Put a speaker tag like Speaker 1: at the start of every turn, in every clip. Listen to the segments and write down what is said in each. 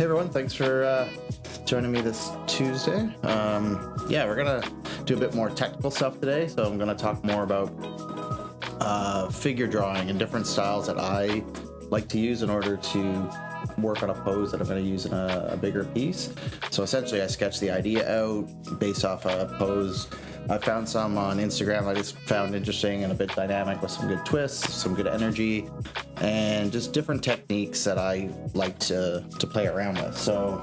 Speaker 1: everyone, thanks for joining me this Tuesday. Yeah, we're gonna do a bit more technical stuff today, so I'm gonna talk more about figure drawing and different styles that I like to use in order to work on a pose that I'm going to use in a bigger piece. So essentially I sketched the idea out based off a pose. I found some on Instagram I just found interesting and a bit dynamic with some good twists, some good energy, and just different techniques that I like to play around with. So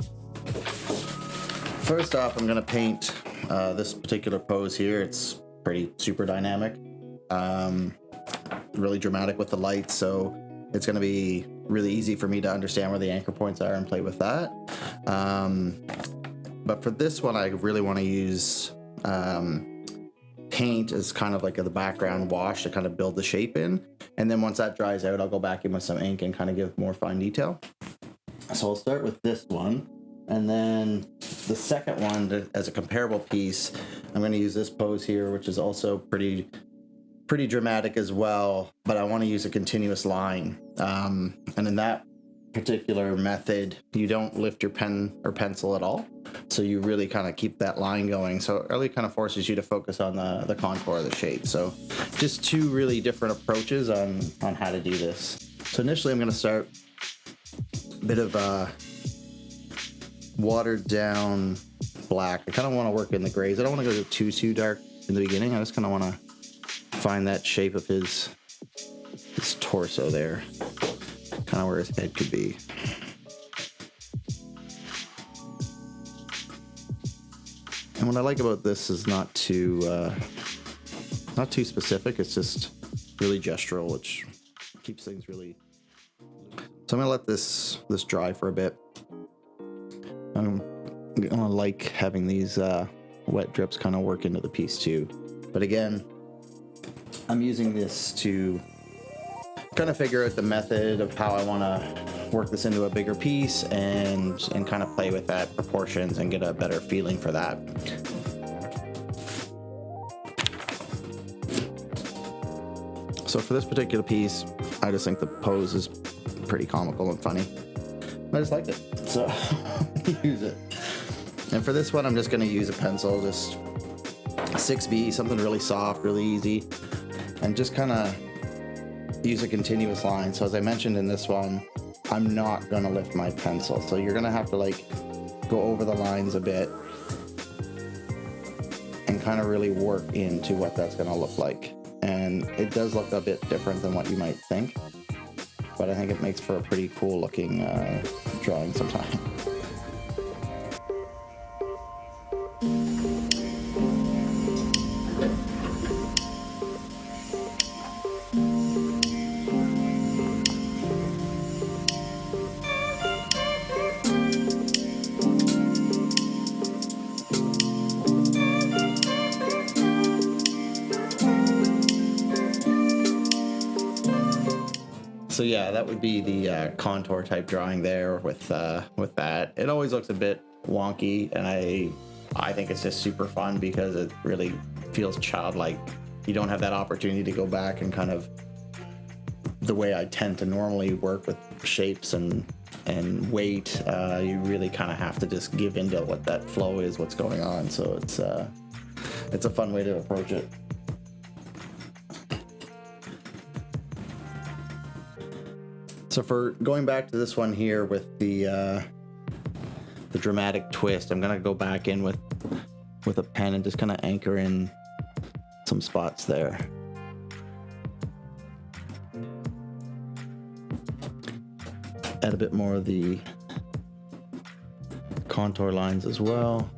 Speaker 1: first off, I'm going to paint this particular pose here. It's pretty super dynamic, really dramatic with the lights, so it's going to be really easy for me to understand where the anchor points are and play with that. But for this one, I really want to use paint as kind of like the background wash to kind of build the shape in. And then once that dries out, I'll go back in with some ink and kind of give more fine detail. So I'll start with this one. And then the second one, as a comparable piece, I'm going to use this pose here, which is also pretty dramatic as well, but I want to use a continuous line. And in that particular method, you don't lift your pen or pencil at all. So you really kind of keep that line going. So it really kind of forces you to focus on the contour of the shape. So just two really different approaches on how to do this. So initially I'm going to start a bit of a watered down black. I kind of want to work in the grays. I don't want to go too dark in the beginning. I just kind of want to find that shape of his torso there, kind of where his head could be. And what I like about this is not too specific. It's just really gestural, which keeps things really. So I'm gonna let this dry for a bit. I'm gonna like having these wet drips kind of work into the piece too. But again, I'm using this to kind of figure out the method of how I want to work this into a bigger piece and kind of play with that proportions and get a better feeling for that. So for this particular piece, I just think the pose is pretty comical and funny. I just like it, so use it. And for this one, I'm just going to use a pencil, just 6B, something really soft, really easy. And just kind of use a continuous line. So as I mentioned in this one, I'm not going to lift my pencil. So you're going to have to go over the lines a bit and kind of really work into what that's going to look like. And it does look a bit different than what you might think, but I think it makes for a pretty cool looking drawing sometime. So yeah, that would be the contour type drawing there with that. It always looks a bit wonky, and I think it's just super fun because it really feels childlike. You don't have that opportunity to go back and kind of the way I tend to normally work with shapes and weight. You really kind of have to just give into what that flow is, what's going on. So it's a fun way to approach it. So for going back to this one here with the dramatic twist, I'm gonna go back in with a pen and just kind of anchor in some spots there. Add a bit more of the contour lines as well.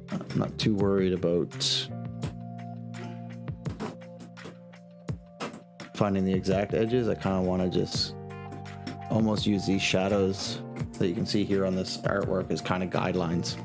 Speaker 1: I'm not too worried about finding the exact edges. I kind of want to just almost use these shadows that you can see here on this artwork as kind of guidelines.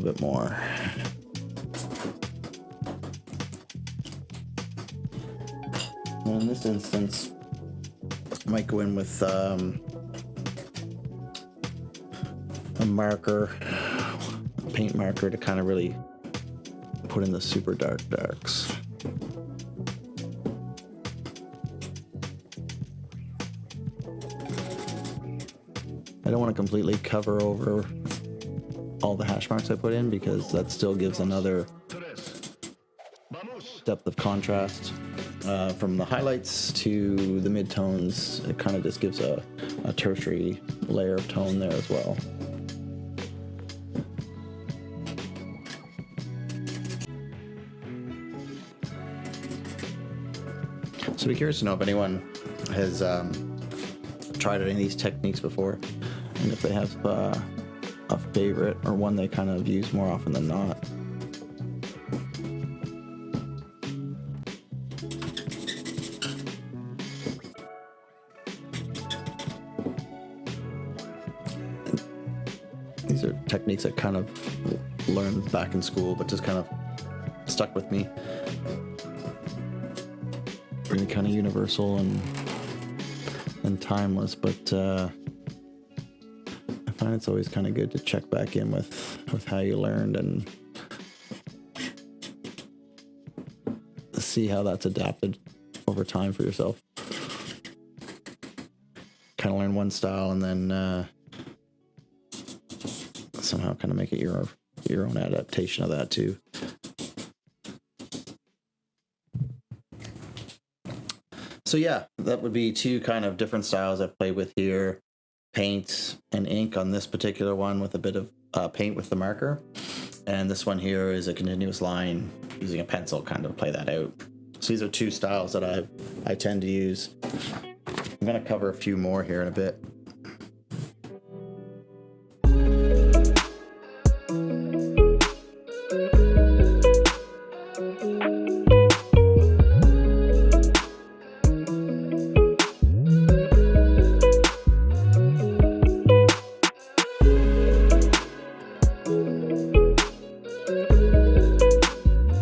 Speaker 1: bit more. And in this instance, I might go in with a marker, a paint marker, to kind of really put in the super darks. I don't want to completely cover over all the hash marks I put in, because that still gives another depth of contrast. From the highlights to the mid-tones, it kind of just gives a tertiary layer of tone there as well. So be curious to know if anyone has tried any of these techniques before, and if they have a favorite or one they kind of use more often than not. These are techniques I kind of learned back in school, but just kind of stuck with me. Really kind of universal and timeless, but I find it's always kind of good to check back in with how you learned and see how that's adapted over time for yourself. Kind of learn one style and then somehow kind of make it your own adaptation of that too. So yeah, that would be two kind of different styles I've played with here. Paint and ink on this particular one with a bit of paint with the marker. And this one here is a continuous line using a pencil kind of play that out. So these are two styles that I tend to use. I'm going to cover a few more here in a bit.